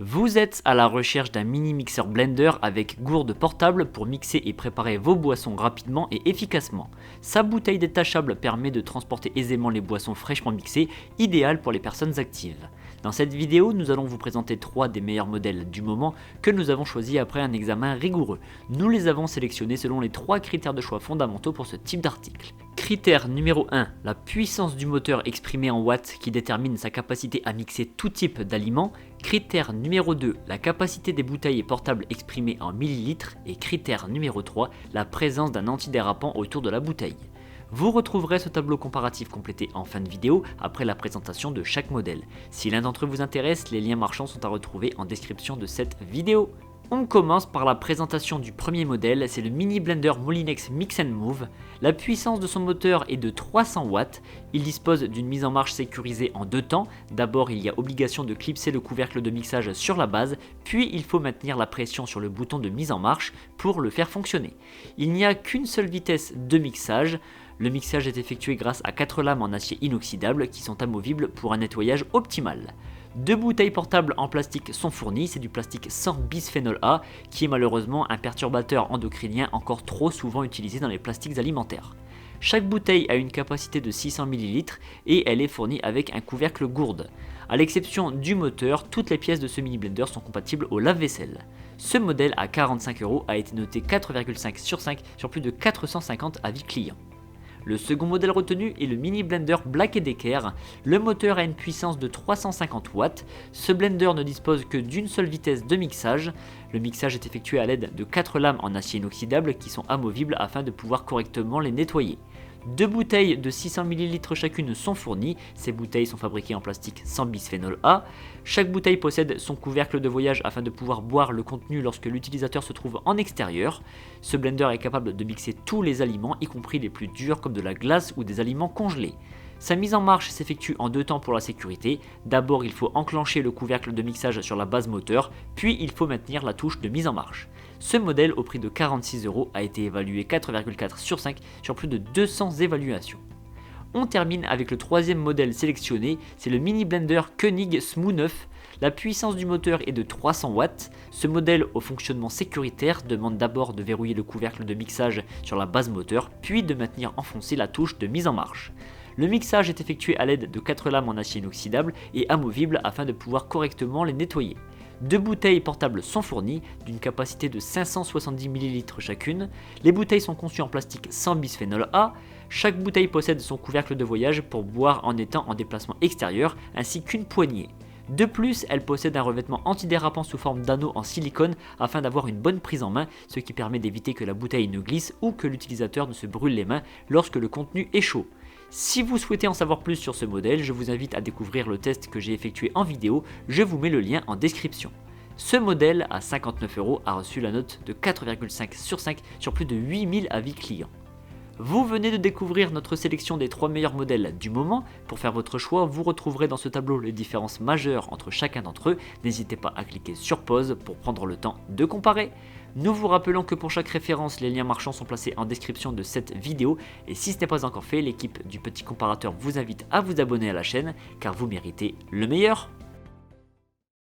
Vous êtes à la recherche d'un mini mixeur blender avec gourde portable pour mixer et préparer vos boissons rapidement et efficacement. Sa bouteille détachable permet de transporter aisément les boissons fraîchement mixées, idéal pour les personnes actives. Dans cette vidéo, nous allons vous présenter 3 des meilleurs modèles du moment que nous avons choisis après un examen rigoureux. Nous les avons sélectionnés selon les 3 critères de choix fondamentaux pour ce type d'article. Critère numéro 1, la puissance du moteur exprimée en watts qui détermine sa capacité à mixer tout type d'aliments. Critère numéro 2, la capacité des bouteilles portables exprimée en millilitres. Et critère numéro 3, la présence d'un antidérapant autour de la bouteille. Vous retrouverez ce tableau comparatif complété en fin de vidéo après la présentation de chaque modèle. Si l'un d'entre eux vous intéresse, les liens marchands sont à retrouver en description de cette vidéo. On commence par la présentation du premier modèle, c'est le mini blender Molinex Mix & Move. La puissance de son moteur est de 300 watts, il dispose d'une mise en marche sécurisée en 2 temps. D'abord il y a obligation de clipser le couvercle de mixage sur la base, puis il faut maintenir la pression sur le bouton de mise en marche pour le faire fonctionner. Il n'y a qu'une seule vitesse de mixage. Le mixage est effectué grâce à 4 lames en acier inoxydable qui sont amovibles pour un nettoyage optimal. 2 bouteilles portables en plastique sont fournies, c'est du plastique sans bisphénol A qui est malheureusement un perturbateur endocrinien encore trop souvent utilisé dans les plastiques alimentaires. Chaque bouteille a une capacité de 600 ml et elle est fournie avec un couvercle gourde. A l'exception du moteur, toutes les pièces de ce mini blender sont compatibles au lave-vaisselle. Ce modèle à 45€ a été noté 4,5 sur 5 sur plus de 450 avis clients. Le second modèle retenu est le mini blender Black & Decker. Le moteur a une puissance de 350 watts. Ce blender ne dispose que d'une seule vitesse de mixage. Le mixage est effectué à l'aide de 4 lames en acier inoxydable qui sont amovibles afin de pouvoir correctement les nettoyer. 2 bouteilles de 600 ml chacune sont fournies, ces bouteilles sont fabriquées en plastique sans bisphénol A. Chaque bouteille possède son couvercle de voyage afin de pouvoir boire le contenu lorsque l'utilisateur se trouve en extérieur. Ce blender est capable de mixer tous les aliments, y compris les plus durs comme de la glace ou des aliments congelés. Sa mise en marche s'effectue en 2 temps pour la sécurité. D'abord il faut enclencher le couvercle de mixage sur la base moteur, puis il faut maintenir la touche de mise en marche. Ce modèle au prix de 46€ a été évalué 4,4 sur 5 sur plus de 200 évaluations. On termine avec le troisième modèle sélectionné, c'est le mini blender Koenig Smooth 9. La puissance du moteur est de 300 watts. Ce modèle au fonctionnement sécuritaire demande d'abord de verrouiller le couvercle de mixage sur la base moteur, puis de maintenir enfoncée la touche de mise en marche. Le mixage est effectué à l'aide de 4 lames en acier inoxydable et amovibles afin de pouvoir correctement les nettoyer. 2 bouteilles portables sont fournies d'une capacité de 570 ml chacune. Les bouteilles sont conçues en plastique sans bisphénol A. Chaque bouteille possède son couvercle de voyage pour boire en étant en déplacement extérieur ainsi qu'une poignée. De plus, elle possède un revêtement antidérapant sous forme d'anneau en silicone afin d'avoir une bonne prise en main, ce qui permet d'éviter que la bouteille ne glisse ou que l'utilisateur ne se brûle les mains lorsque le contenu est chaud. Si vous souhaitez en savoir plus sur ce modèle, je vous invite à découvrir le test que j'ai effectué en vidéo, je vous mets le lien en description. Ce modèle à 59€ a reçu la note de 4,5 sur 5 sur plus de 8000 avis clients. Vous venez de découvrir notre sélection des 3 meilleurs modèles du moment. Pour faire votre choix, vous retrouverez dans ce tableau les différences majeures entre chacun d'entre eux. N'hésitez pas à cliquer sur pause pour prendre le temps de comparer. Nous vous rappelons que pour chaque référence, les liens marchands sont placés en description de cette vidéo. Et si ce n'est pas encore fait, l'équipe du petit comparateur vous invite à vous abonner à la chaîne car vous méritez le meilleur.